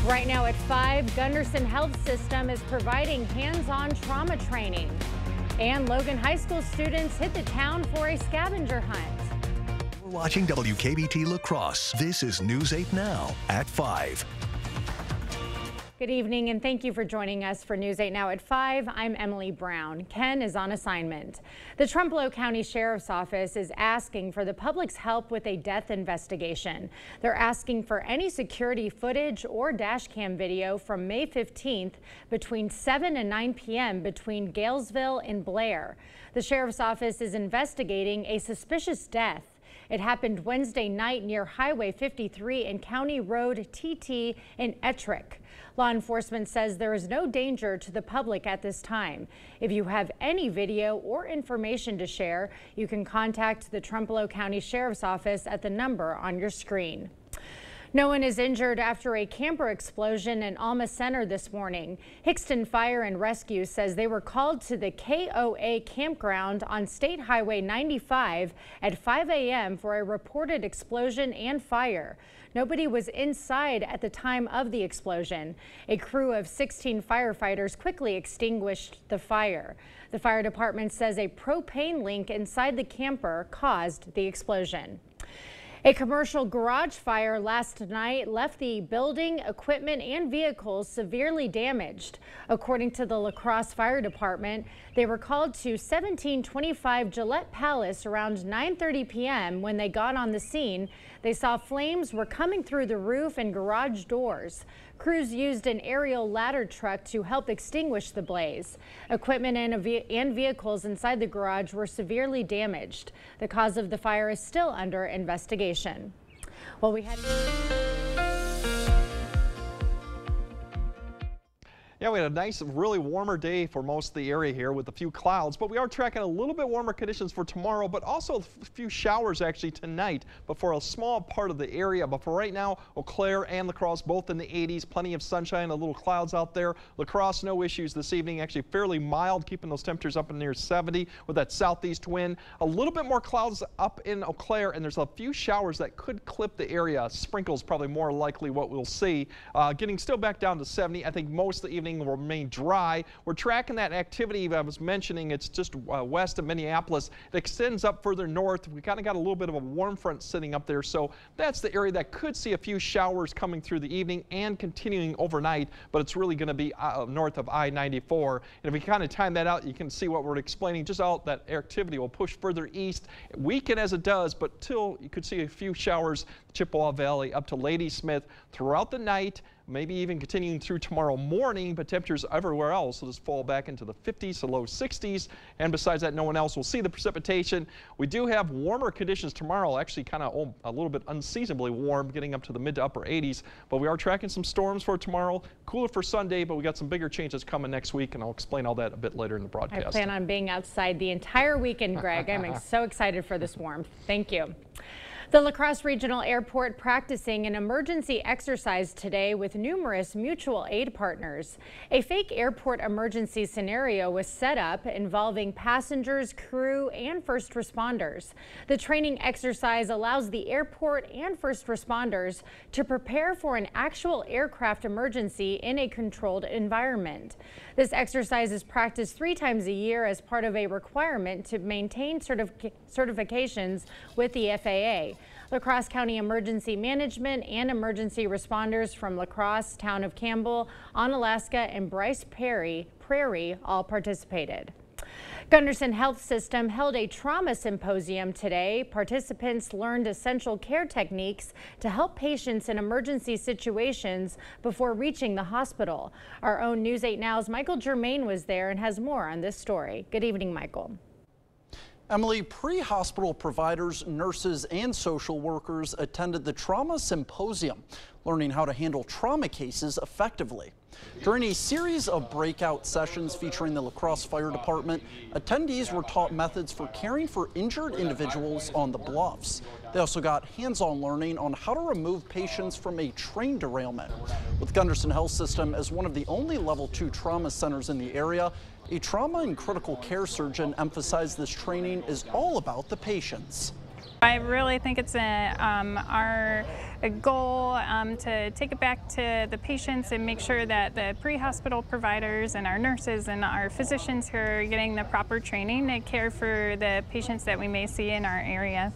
Right now at 5, Gunderson Health System is providing hands-on trauma training. And Logan High School students hit the town for a scavenger hunt. We're watching WKBT La Crosse. This is News 8 Now at 5. Good evening and thank you for joining us for News 8 Now at 5. I'm Emily Brown. Ken is on assignment. The Trumpeneau County Sheriff's Office is asking for the public's help with a death investigation. They're asking for any security footage or dash cam video from May 15th between 7 and 9 p.m. between Galesville and Blair. The Sheriff's Office is investigating a suspicious death. It happened Wednesday night near Highway 53 and County Road TT in Ettrick. Law enforcement says there is no danger to the public at this time. If you have any video or information to share, you can contact the Trumpeneau County Sheriff's Office at the number on your screen. No one is injured after a camper explosion in Alma Center this morning. Hixton Fire and Rescue says they were called to the KOA campground on State Highway 95 at 5 a.m. for a reported explosion and fire. Nobody was inside at the time of the explosion. A crew of 16 firefighters quickly extinguished the fire. The fire department says a propane leak inside the camper caused the explosion. A commercial garage fire last night left the building, equipment, and vehicles severely damaged. According to the La Crosse Fire Department, they were called to 1725 Gillette Palace around 9:30 p.m. When they got on the scene, they saw flames were coming through the roof and garage doors. Crews used an aerial ladder truck to help extinguish the blaze. Equipment and vehicles inside the garage were severely damaged. The cause of the fire is still under investigation. Well, we had Yeah, we had a nice, really warmer day for most of the area here with a few clouds, but we are tracking a little bit warmer conditions for tomorrow, but also a few showers actually tonight, but for a small part of the area. But for right now, Eau Claire and La Crosse both in the 80s, plenty of sunshine, a little clouds out there. La Crosse, no issues this evening, actually fairly mild, keeping those temperatures up in near 70 with that southeast wind. A little bit more clouds up in Eau Claire, and there's a few showers that could clip the area. Sprinkles probably more likely what we'll see. Getting still back down to 70. I think most of the evening will remain dry. We're tracking that activity I was mentioning. It's just west of Minneapolis. It extends up further north. We kind of got a little bit of a warm front sitting up there, so that's the area that could see a few showers coming through the evening and continuing overnight, but it's really going to be north of I-94. And if we kind of time that out, you can see what we're explaining. Just out that activity will push further east, weaken as it does, but till you could see a few showers Chippewa Valley up to Ladysmith throughout the night, maybe even continuing through tomorrow morning, but temperatures everywhere else will just fall back into the 50s to low 60s. And besides that, no one else will see the precipitation. We do have warmer conditions tomorrow, actually kind of a little bit unseasonably warm, getting up to the mid to upper 80s. But we are tracking some storms for tomorrow, cooler for Sunday, but we got some bigger changes coming next week, and I'll explain all that a bit later in the broadcast. I plan on being outside the entire weekend, Greg. I'm so excited for this warmth. Thank you. The La Crosse Regional Airport practicing an emergency exercise today with numerous mutual aid partners. A fake airport emergency scenario was set up involving passengers, crew, and first responders. The training exercise allows the airport and first responders to prepare for an actual aircraft emergency in a controlled environment. This exercise is practiced 3 times a year as part of a requirement to maintain certifications with the FAA. La Crosse County Emergency Management and emergency responders from La Crosse, Town of Campbell, Onalaska, and Bryce Prairie all participated. Gunderson Health System held a trauma symposium today. Participants learned essential care techniques to help patients in emergency situations before reaching the hospital. Our own News 8 Now's Michael Germain was there and has more on this story. Good evening, Michael. Emily, pre-hospital providers, nurses, and social workers attended the trauma symposium, learning how to handle trauma cases effectively. During a series of breakout sessions featuring the La Crosse Fire Department, attendees were taught methods for caring for injured individuals on the bluffs. They also got hands-on learning on how to remove patients from a train derailment. With Gunderson Health System as one of the only Level 2 trauma centers in the area, a trauma and critical care surgeon emphasized this training is all about the patients. I really think it's our goal to take it back to the patients and make sure that the pre-hospital providers and our nurses and our physicians who are getting the proper training to care for the patients that we may see in our area.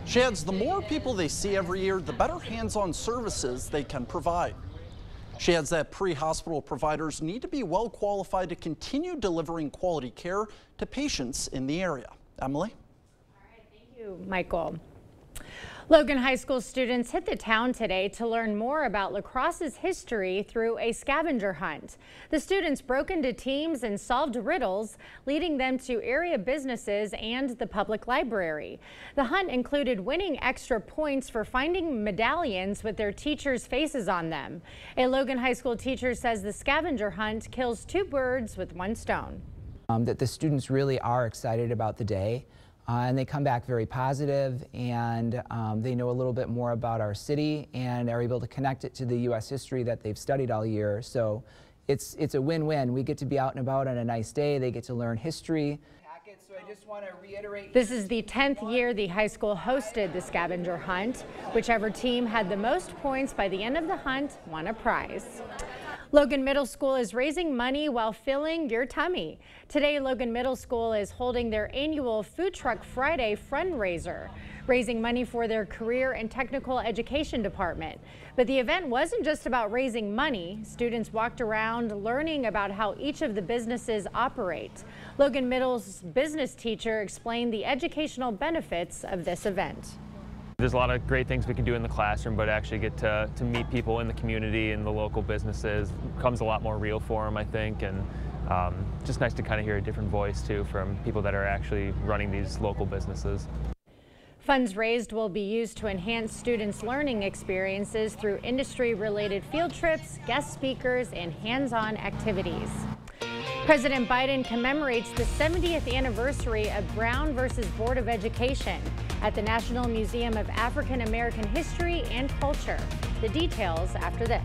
She adds the more people they see every year, the better hands-on services they can provide. She adds that pre-hospital providers need to be well qualified to continue delivering quality care to patients in the area. Emily? Thank you, Michael. Logan High School students hit the town today to learn more about La Crosse's history through a scavenger hunt. The students broke into teams and solved riddles, leading them to area businesses and the public library. The hunt included winning extra points for finding medallions with their teachers' faces on them. A Logan High School teacher says the scavenger hunt kills 2 birds with 1 stone. That the students really are excited about the day. And they come back very positive, and they know a little bit more about our city and are able to connect it to the U.S. history that they've studied all year. So it's a win-win. We get to be out and about on a nice day. They get to learn history. So I just want to reiterate. This is the 10th year the high school hosted the scavenger hunt. Whichever team had the most points by the end of the hunt won a prize. Logan Middle School is raising money while filling your tummy. Today, Logan Middle School is holding their annual Food Truck Friday fundraiser, raising money for their career and technical education department. But the event wasn't just about raising money. Students walked around learning about how each of the businesses operate. Logan Middle's business teacher explained the educational benefits of this event. There's a lot of great things we can do in the classroom, but actually get to meet people in the community and the local businesses becomes a lot more real for them, I think, and just nice to kind of hear a different voice too from people that are actually running these local businesses. Funds raised will be used to enhance students' learning experiences through industry-related field trips, guest speakers, and hands-on activities. President Biden commemorates the 70th anniversary of Brown versus Board of Education at the National Museum of African American History and Culture. The details after this.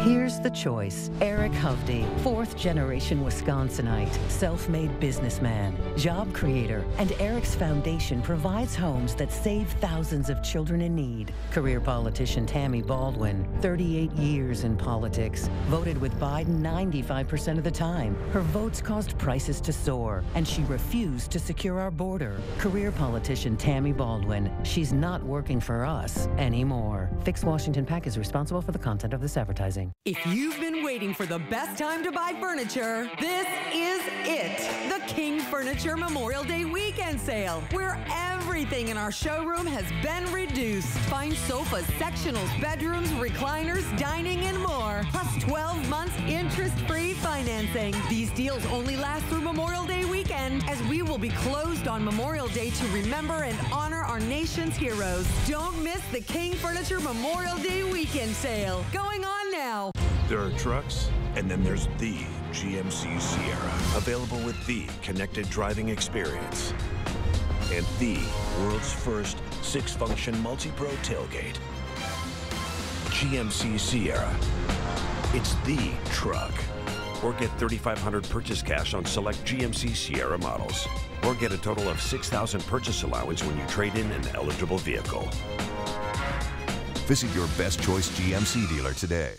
Here's the choice. Eric Hovde, 4th-generation Wisconsinite, self-made businessman, job creator, and Eric's foundation provides homes that save thousands of children in need. Career politician Tammy Baldwin, 38 years in politics, voted with Biden 95% of the time. Her votes caused prices to soar, and she refused to secure our border. Career politician Tammy Baldwin, she's not working for us anymore. Fix Washington PAC is responsible for the content of this advertising. If you've been waiting for the best time to buy furniture, this is it. The King Furniture Memorial Day Weekend Sale, where everything in our showroom has been reduced. Find sofas, sectionals, bedrooms, recliners, dining, and more. Plus 12 months interest-free financing. These deals only last through Memorial Day weekend, as we will be closed on Memorial Day to remember and honor our nation's heroes. Don't miss the King Furniture Memorial Day Weekend Sale. Going on now. There are trucks, and then there's the GMC Sierra, available with the connected driving experience and the world's first 6-function multi-pro tailgate. GMC Sierra. It's the truck. Or get $3,500 purchase cash on select GMC Sierra models. Or get a total of $6,000 purchase allowance when you trade in an eligible vehicle. Visit your Best Choice GMC dealer today.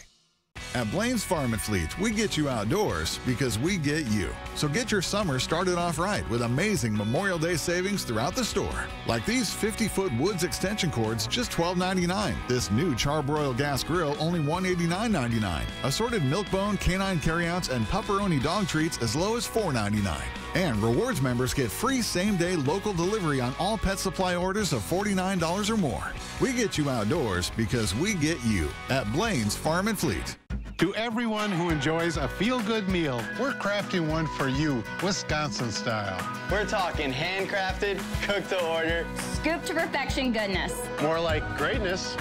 At Blaine's Farm and Fleet, we get you outdoors because we get you. So get your summer started off right with amazing Memorial Day savings throughout the store. Like these 50-foot Woods extension cords, just $12.99. This new Charbroil gas grill, only $189.99. Assorted Milk-Bone, canine carryouts, and pepperoni dog treats as low as $4.99. And Rewards members get free same-day local delivery on all pet supply orders of $49 or more. We get you outdoors because we get you at Blaine's Farm and Fleet. To everyone who enjoys a feel-good meal, we're crafting one for you, Wisconsin style. We're talking handcrafted, cooked to order, scoop to perfection goodness. More like greatness.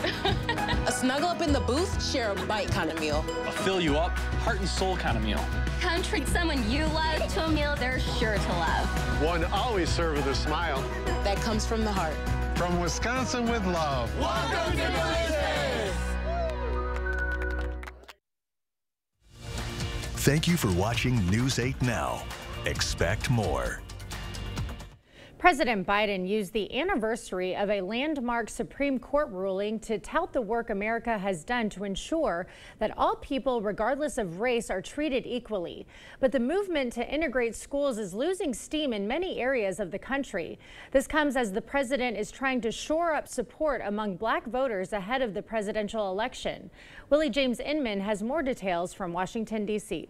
A snuggle up in the booth, share a bite kind of meal. A fill you up, heart and soul kind of meal. Come treat someone you love to a meal they're sure to love. One always served with a smile. That comes from the heart. From Wisconsin with love. Welcome to Delicious! Thank you for watching News 8 Now. Expect more. President Biden used the anniversary of a landmark Supreme Court ruling to tout the work America has done to ensure that all people, regardless of race, are treated equally. But the movement to integrate schools is losing steam in many areas of the country. This comes as the president is trying to shore up support among black voters ahead of the presidential election. Willie James Inman has more details from Washington, D.C.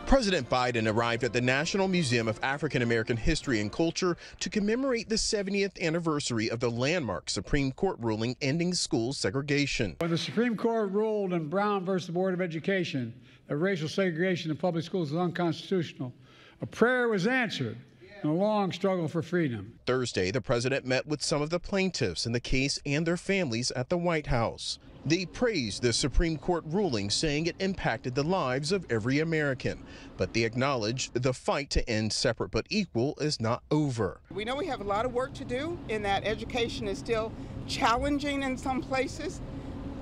President Biden arrived at the National Museum of African American History and Culture to commemorate the 70th anniversary of the landmark Supreme Court ruling ending school segregation. When the Supreme Court ruled in Brown versus the Board of Education that racial segregation in public schools is unconstitutional, a prayer was answered in a long struggle for freedom. Thursday, the president met with some of the plaintiffs in the case and their families at the White House. They praised the Supreme Court ruling, saying it impacted the lives of every American. But they acknowledged the fight to end separate but equal is not over. We know we have a lot of work to do in that education is still challenging in some places,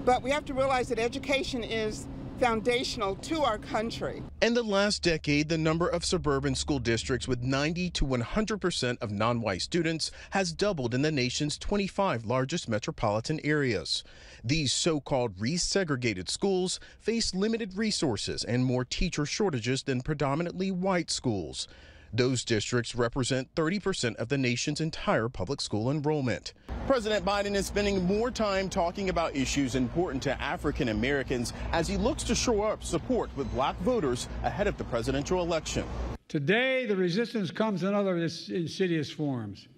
but we have to realize that education is foundational to our country. In the last decade, the number of suburban school districts with 90 to 100% of non-white students has doubled in the nation's 25 largest metropolitan areas. These so-called resegregated schools face limited resources and more teacher shortages than predominantly white schools. Those districts represent 30% of the nation's entire public school enrollment. President Biden is spending more time talking about issues important to African Americans as he looks to shore up support with black voters ahead of the presidential election. Today, the resistance comes in other insidious forms.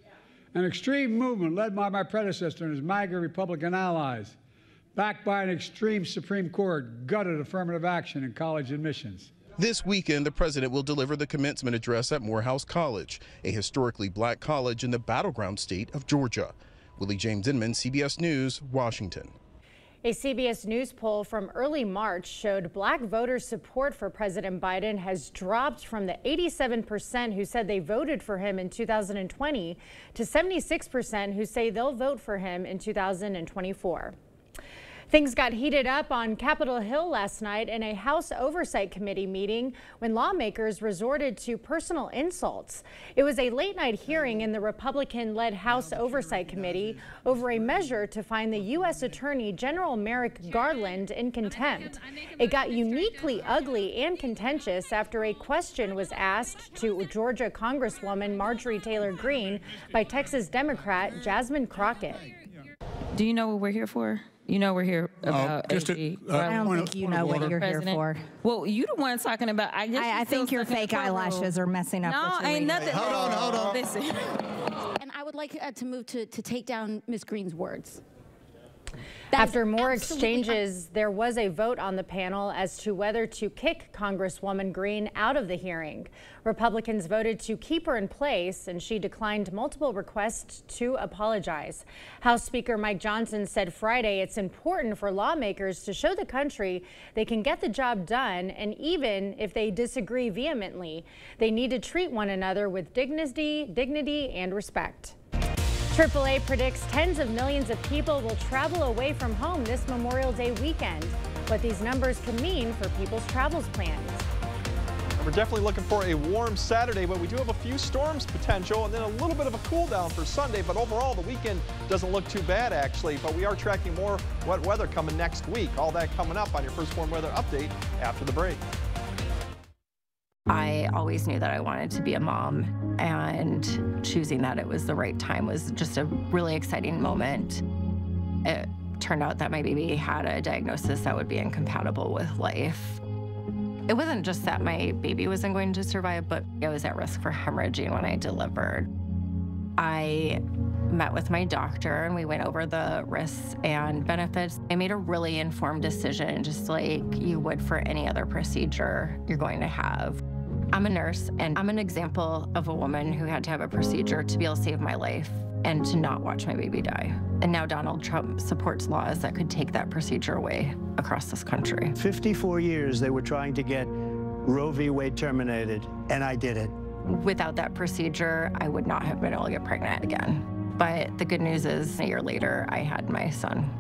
An extreme movement led by my predecessor and his MAGA Republican allies, backed by an extreme Supreme Court, gutted affirmative action in college admissions. This weekend, the president will deliver the commencement address at Morehouse College, a historically black college in the battleground state of Georgia. Willie James Inman, CBS News, Washington. A CBS News poll from early March showed black voters' support for President Biden has dropped from the 87% who said they voted for him in 2020 to 76% who say they'll vote for him in 2024. Things got heated up on Capitol Hill last night in a House Oversight Committee meeting when lawmakers resorted to personal insults. It was a late-night hearing in the Republican-led House Oversight Committee over a measure to find the U.S. Attorney General Merrick Garland in contempt. It got uniquely ugly and contentious after a question was asked to Georgia Congresswoman Marjorie Taylor Greene by Texas Democrat Jasmine Crockett. Do you know what we're here for? You know we're here about AG. I don't think you know what you're here for. Well, you the one talking about. I think your fake eyelashes are messing up. No, ain't nothing. Hold on. Listen. And I would like to move to take down Ms. Greene's words. After more exchanges, there was a vote on the panel as to whether to kick Congresswoman Greene out of the hearing. Republicans voted to keep her in place, and she declined multiple requests to apologize. House Speaker Mike Johnson said Friday it's important for lawmakers to show the country they can get the job done, and even if they disagree vehemently, they need to treat one another with dignity, and respect. AAA predicts tens of millions of people will travel away from home this Memorial Day weekend. What these numbers can mean for people's travels plans. We're definitely looking for a warm Saturday, but we do have a few storms potential and then a little bit of a cool down for Sunday. But overall, the weekend doesn't look too bad, actually. But we are tracking more wet weather coming next week. All that coming up on your First Warm Weather Update after the break. I always knew that I wanted to be a mom, and choosing that it was the right time was just a really exciting moment. It turned out that my baby had a diagnosis that would be incompatible with life. It wasn't just that my baby wasn't going to survive, but I was at risk for hemorrhaging when I delivered. I met with my doctor and we went over the risks and benefits. I made a really informed decision, just like you would for any other procedure you're going to have. I'm a nurse, and I'm an example of a woman who had to have a procedure to be able to save my life and to not watch my baby die. And now Donald Trump supports laws that could take that procedure away across this country. 54 years they were trying to get Roe v. Wade terminated, and I did it. Without that procedure, I would not have been able to get pregnant again. But the good news is, a year later, I had my son.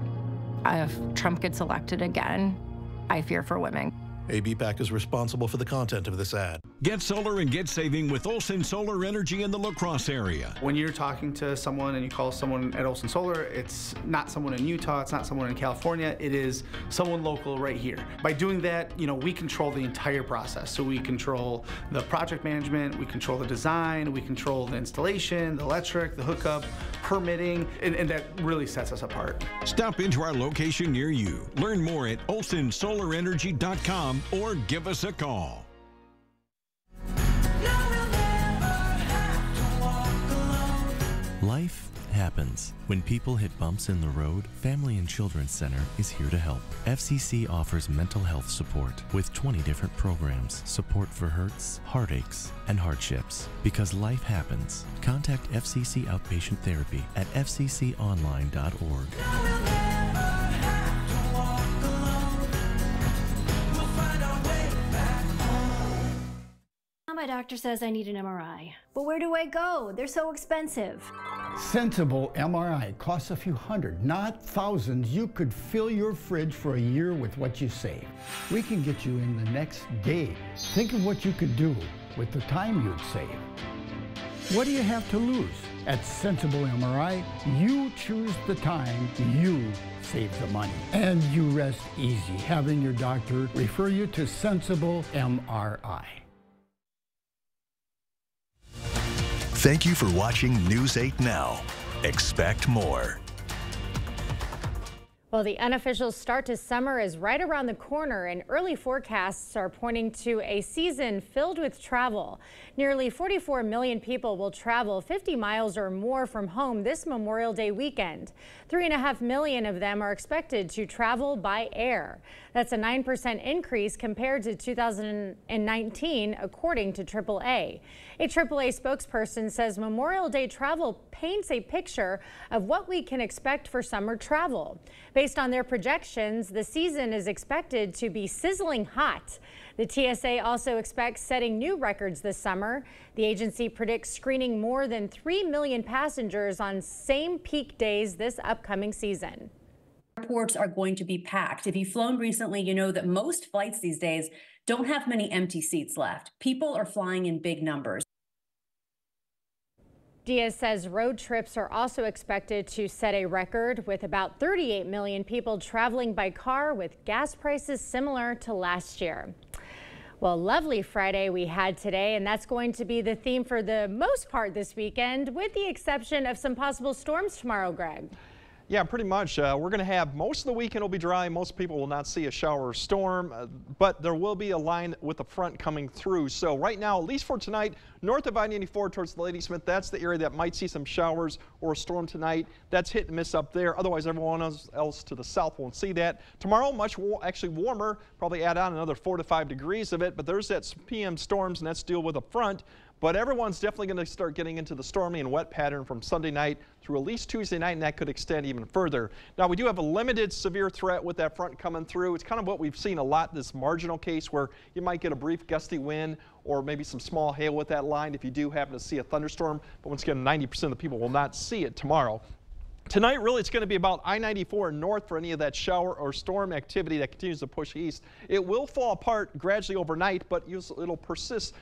If Trump gets elected again, I fear for women. ABPAC is responsible for the content of this ad. Get solar and get saving with Olson Solar Energy in the La Crosse area. When you're talking to someone and you call someone at Olson Solar, it's not someone in Utah, it's not someone in California, it is someone local right here. By doing that, we control the entire process. So we control the project management, we control the design, we control the installation, the electric, the hookup, permitting, and that really sets us apart. Stop into our location near you. Learn more at olsonsolarenergy.com or give us a call. Life happens. When people hit bumps in the road, Family and Children's Center is here to help. FCC offers mental health support with 20 different programs, support for hurts, heartaches, and hardships. Because life happens. Contact FCC Outpatient Therapy at fcconline.org. My doctor says I need an MRI. But where do I go? They're so expensive. Sensible MRI costs a few hundred, not thousands. You could fill your fridge for a year with what you save. We can get you in the next day. Think of what you could do with the time you'd save. What do you have to lose? At Sensible MRI, you choose the time, you save the money. And you rest easy having your doctor refer you to Sensible MRI. Thank you for watching News 8 Now. Expect more. Well, the unofficial start to summer is right around the corner, and early forecasts are pointing to a season filled with travel. Nearly 44 million people will travel 50 miles or more from home this Memorial Day weekend. 3.5 million of them are expected to travel by air. That's a 9% increase compared to 2019, according to AAA. A AAA spokesperson says Memorial Day travel paints a picture of what we can expect for summer travel. Based on their projections, the season is expected to be sizzling hot. The TSA also expects setting new records this summer. The agency predicts screening more than 3 million passengers on same peak days this upcoming season. Airports are going to be packed. If you've flown recently, you know that most flights these days don't have many empty seats left. People are flying in big numbers. Diaz says road trips are also expected to set a record, with about 38 million people traveling by car, with gas prices similar to last year. Well, lovely Friday we had today, and that's going to be the theme for the most part this weekend, with the exception of some possible storms tomorrow, Greg. Yeah, pretty much. We're going to have most of the weekend will be dry. Most people will not see a shower or storm, but there will be a line with the front coming through. So right now, at least for tonight, north of I-94 towards the Ladysmith, that's the area that might see some showers or a storm tonight. That's hit and miss up there. Otherwise, everyone else to the south won't see that. Tomorrow, actually warmer, probably add on another 4 to 5 degrees of it, but there's that PM storms, and that's deal with a front. But everyone's definitely going to start getting into the stormy and wet pattern from Sunday night through at least Tuesday night, and that could extend even further. Now, we do have a limited severe threat with that front coming through. It's kind of what we've seen a lot, this marginal case where you might get a brief gusty wind or maybe some small hail with that line if you do happen to see a thunderstorm. But once again, 90% of the people will not see it tomorrow. Tonight, really, it's going to be about I-94 north for any of that shower or storm activity that continues to push east. It will fall apart gradually overnight, but it'll persist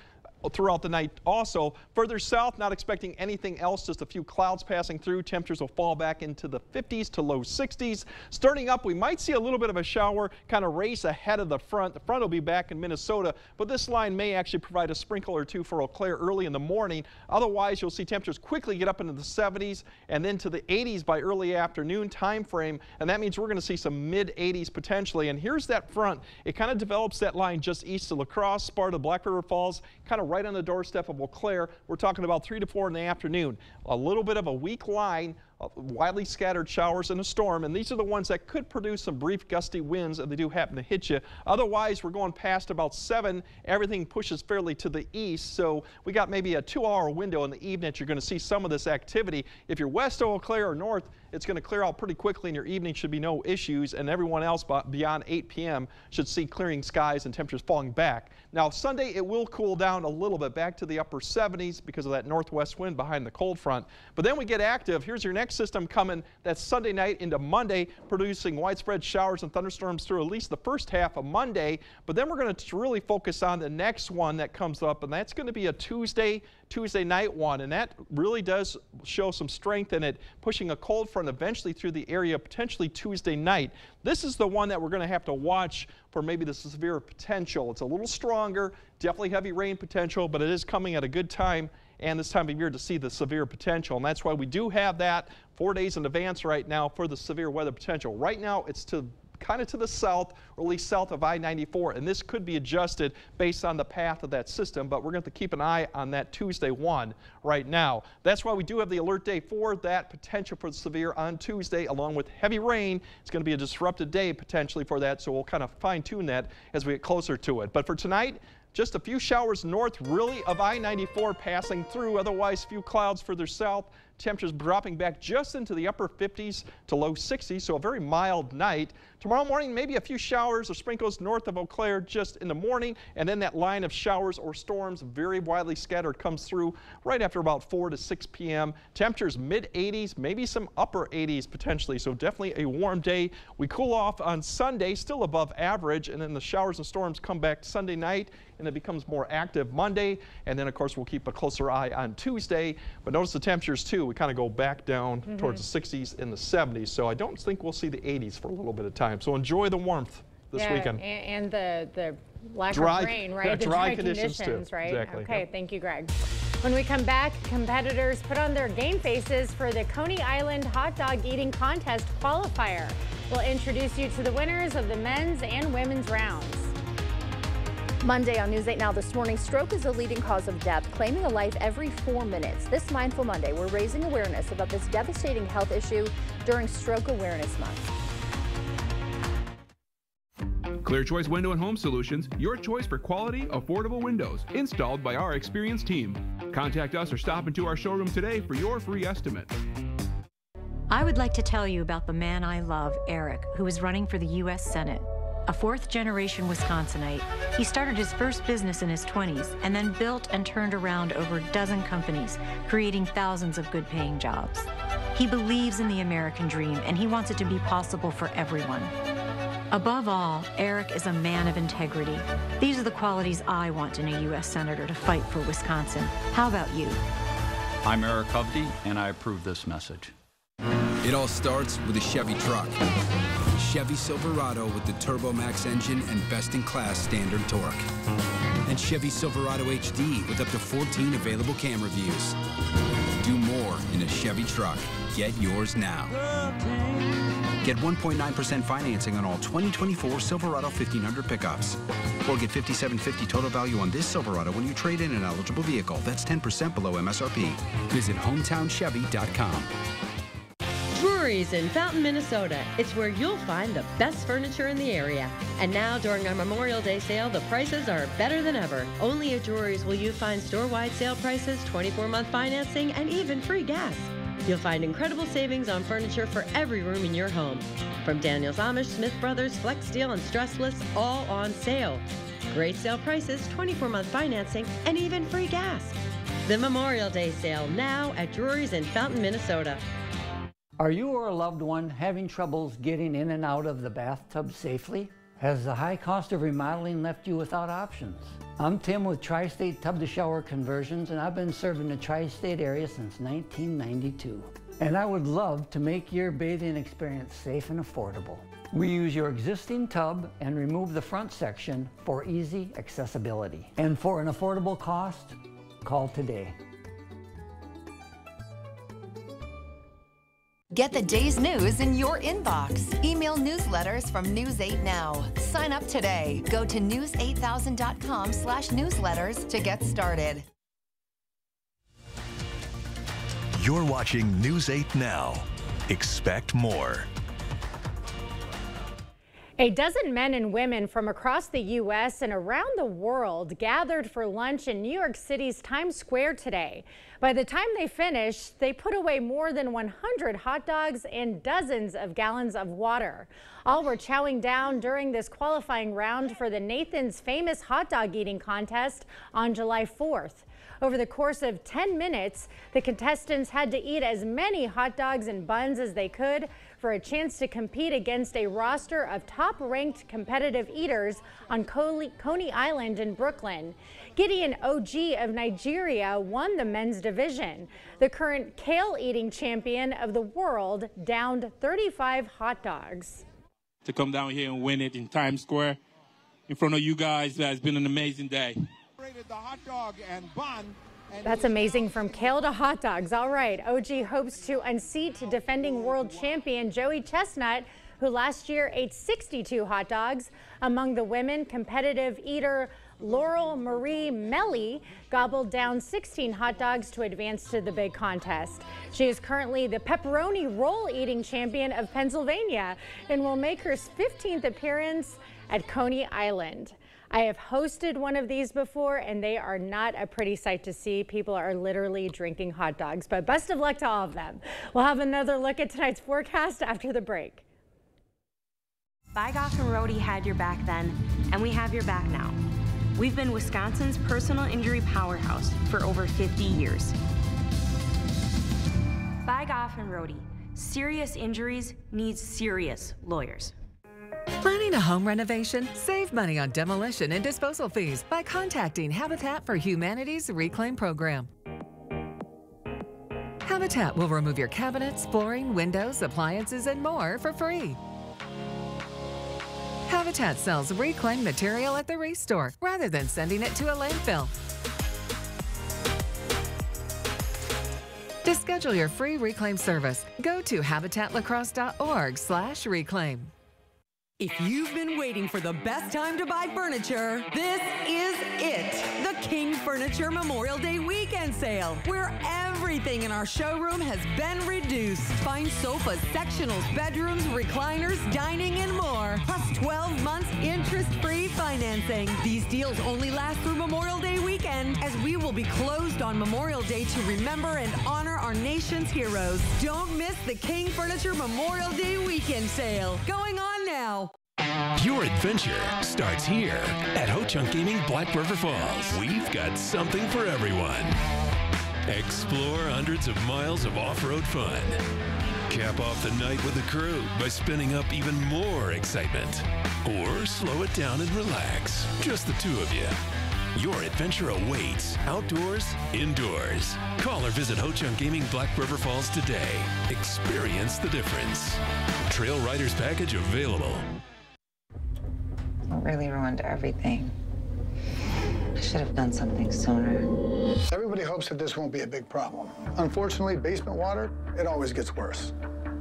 throughout the night also. Further south, not expecting anything else, just a few clouds passing through. Temperatures will fall back into the 50s to low 60s. Starting up, we might see a little bit of a shower kind of race ahead of the front. The front will be back in Minnesota, but this line may actually provide a sprinkle or two for Eau Claire early in the morning. Otherwise, you'll see temperatures quickly get up into the 70s and then to the 80s by early afternoon time frame, and that means we're going to see some mid-80s potentially. And here's that front. It kind of develops that line just east of La Crosse, Sparta, Black River Falls, kind of right on the doorstep of Eau Claire. We're talking about 3 to 4 in the afternoon. A little bit of a weak line, widely scattered showers and a storm, and these are the ones that could produce some brief gusty winds, and they do happen to hit you. Otherwise, we're going past about 7. Everything pushes fairly to the east, so we got maybe a 2-hour window in the evening that you're going to see some of this activity. If you're west of Eau Claire or north, it's going to clear out pretty quickly, and your evening should be no issues, and everyone else beyond 8 p.m. should see clearing skies and temperatures falling back. Now, Sunday, it will cool down a little bit back to the upper 70s because of that northwest wind behind the cold front. But then we get active. Here's your next next system coming that Sunday night into Monday, producing widespread showers and thunderstorms through at least the first half of Monday. But then we're going to really focus on the next one that comes up, and that's going to be a Tuesday night one, and that really does show some strength in it, pushing a cold front eventually through the area, potentially Tuesday night. This is the one that we're going to have to watch for maybe the severe potential. It's a little stronger, definitely heavy rain potential, but it is coming at a good time and this time of year to see the severe potential, and that's why we do have that 4 days in advance right now for the severe weather potential. Right now it's kind of to the south, or at least south of I-94, and this could be adjusted based on the path of that system, but we're going to have to keep an eye on that Tuesday one right now. That's why we do have the alert day for that potential for the severe on Tuesday, along with heavy rain. It's going to be a disrupted day potentially for that, so we'll kind of fine-tune that as we get closer to it. But for tonight, just a few showers north, really, of I-94 passing through. Otherwise, few clouds further south. Temperatures dropping back just into the upper 50s to low 60s, so a very mild night. Tomorrow morning, maybe a few showers or sprinkles north of Eau Claire just in the morning, and then that line of showers or storms very widely scattered comes through right after about 4 to 6 p.m. Temperatures mid-80s, maybe some upper 80s potentially, so definitely a warm day. We cool off on Sunday, still above average, and then the showers and storms come back Sunday night, and it becomes more active Monday, and then of course we'll keep a closer eye on Tuesday. But notice the temperatures too, we kind of go back down towards the 60s and the 70s, so I don't think we'll see the 80s for a little bit of time. So enjoy the warmth this weekend. And the lack dry, of rain, right? The dry conditions too. Right? Exactly. Okay, thank you, Greg. When we come back, competitors put on their game faces for the Coney Island Hot Dog Eating Contest qualifier. We'll introduce you to the winners of the men's and women's rounds. Monday on News 8 Now this morning, stroke is a leading cause of death, claiming a life every 4 minutes. This Mindful Monday, we're raising awareness about this devastating health issue during Stroke Awareness Month. Clear Choice Window and Home Solutions, your choice for quality, affordable windows, installed by our experienced team. Contact us or stop into our showroom today for your free estimate. I would like to tell you about the man I love, Eric, who is running for the U.S. Senate. A fourth-generation Wisconsinite, he started his first business in his 20s and then built and turned around over a dozen companies, creating thousands of good-paying jobs. He believes in the American dream, and he wants it to be possible for everyone. Above all, Eric is a man of integrity. These are the qualities I want in a U.S. Senator to fight for Wisconsin. How about you? I'm Eric Hovde, and I approve this message. It all starts with a Chevy truck. Chevy Silverado with the TurboMax engine and best-in-class standard torque. And Chevy Silverado HD with up to 14 available camera views. Do more in a Chevy truck. Get yours now. Get 1.9% financing on all 2024 Silverado 1500 pickups. Or get $5,750 total value on this Silverado when you trade in an eligible vehicle. That's 10% below MSRP. Visit HometownChevy.com. Drury's in Fountain, Minnesota. It's where you'll find the best furniture in the area. And now, during our Memorial Day sale, the prices are better than ever. Only at Drury's will you find store-wide sale prices, 24-month financing, and even free gas. You'll find incredible savings on furniture for every room in your home. From Daniels Amish, Smith Brothers, Flex Steel, and Stressless, all on sale. Great sale prices, 24-month financing, and even free gas. The Memorial Day sale now at Drury's in Fountain, Minnesota. Are you or a loved one having troubles getting in and out of the bathtub safely? Has the high cost of remodeling left you without options? I'm Tim with Tri-State Tub to Shower Conversions, and I've been serving the Tri-State area since 1992. And I would love to make your bathing experience safe and affordable. We use your existing tub and remove the front section for easy accessibility. And for an affordable cost, call today. Get the day's news in your inbox. Email newsletters from News 8 Now. Sign up today. Go to news8000.com/newsletters to get started. You're watching News 8 Now. Expect more. A dozen men and women from across the U.S. and around the world gathered for lunch in New York City's Times Square today. By the time they finished, they put away more than 100 hot dogs and dozens of gallons of water. All were chowing down during this qualifying round for the Nathan's Famous Hot Dog Eating Contest on July 4th. Over the course of 10 minutes, the contestants had to eat as many hot dogs and buns as they could for a chance to compete against a roster of top-ranked competitive eaters on Coney Island in Brooklyn. Gideon Oji of Nigeria won the men's division. The current kale-eating champion of the world downed 35 hot dogs. To come down here and win it in Times Square in front of you guys has been an amazing day. The hot dog and bun. That's amazing, from kale to hot dogs. All right, OG hopes to unseat defending world champion Joey Chestnut, who last year ate 62 hot dogs. Among the women, competitive eater Laurel Marie Melly gobbled down 16 hot dogs to advance to the big contest. She is currently the pepperoni roll eating champion of Pennsylvania and will make her 15th appearance at Coney Island. I have hosted one of these before, and they are not a pretty sight to see. People are literally drinking hot dogs, but best of luck to all of them. We'll have another look at tonight's forecast after the break. Bygoff and Rohde had your back then, and we have your back now. We've been Wisconsin's personal injury powerhouse for over 50 years. Bygoff and Rohde. Serious injuries need serious lawyers. Planning a home renovation? Save money on demolition and disposal fees by contacting Habitat for Humanity's Reclaim Program. Habitat will remove your cabinets, flooring, windows, appliances, and more for free. Habitat sells reclaimed material at the ReStore rather than sending it to a landfill. To schedule your free reclaim service, go to habitatlacrosse.org/reclaim. If you've been waiting for the best time to buy furniture, this is it. The King Furniture Memorial Day Weekend Sale, where everything in our showroom has been reduced. Find sofas, sectionals, bedrooms, recliners, dining, and more. Plus 12 months interest-free financing. These deals only last through Memorial Day weekend, as we will be closed on Memorial Day to remember and honor our nation's heroes. Don't miss the King Furniture Memorial Day Weekend Sale. Going on now. Your adventure starts here at Ho-Chunk Gaming Black River Falls. We've got something for everyone. Explore hundreds of miles of off-road fun. Cap off the night with the crew by spinning up even more excitement. Or slow it down and relax. Just the two of you. Your adventure awaits, outdoors, indoors. Call or visit Ho-Chunk Gaming Black River Falls today. Experience the difference. Trail Riders Package available. It really ruined everything. I should have done something sooner. Everybody hopes that this won't be a big problem. Unfortunately, basement water, it always gets worse.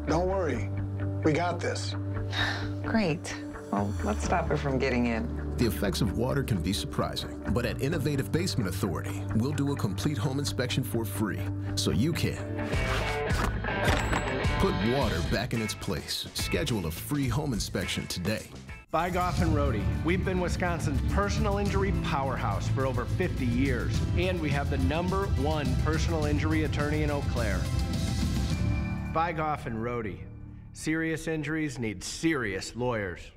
Don't worry, we got this. Great. Well, let's stop her from getting in. The effects of water can be surprising, but at Innovative Basement Authority, we'll do a complete home inspection for free, so you can put water back in its place. Schedule a free home inspection today. Bygoff and Rohde. We've been Wisconsin's personal injury powerhouse for over 50 years, and we have the #1 personal injury attorney in Eau Claire. Bygoff and Rohde. Serious injuries need serious lawyers.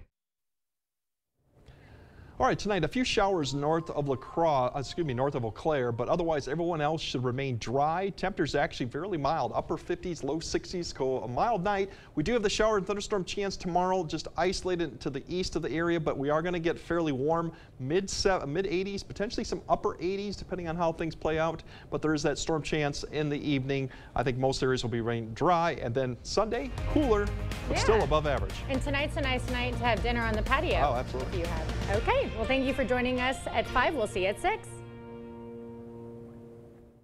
All right, tonight a few showers north of Eau Claire, but otherwise everyone else should remain dry. Temperatures actually fairly mild, upper 50s, low 60s, a mild night. We do have the shower and thunderstorm chance tomorrow, just isolated to the east of the area, but we are going to get fairly warm, mid 80s, potentially some upper 80s, depending on how things play out. But there is that storm chance in the evening. I think most areas will be rain dry, and then Sunday cooler, but still above average. And tonight's a nice night to have dinner on the patio. Oh, absolutely. If you have. Okay. Well, thank you for joining us at 5. We'll see you at 6.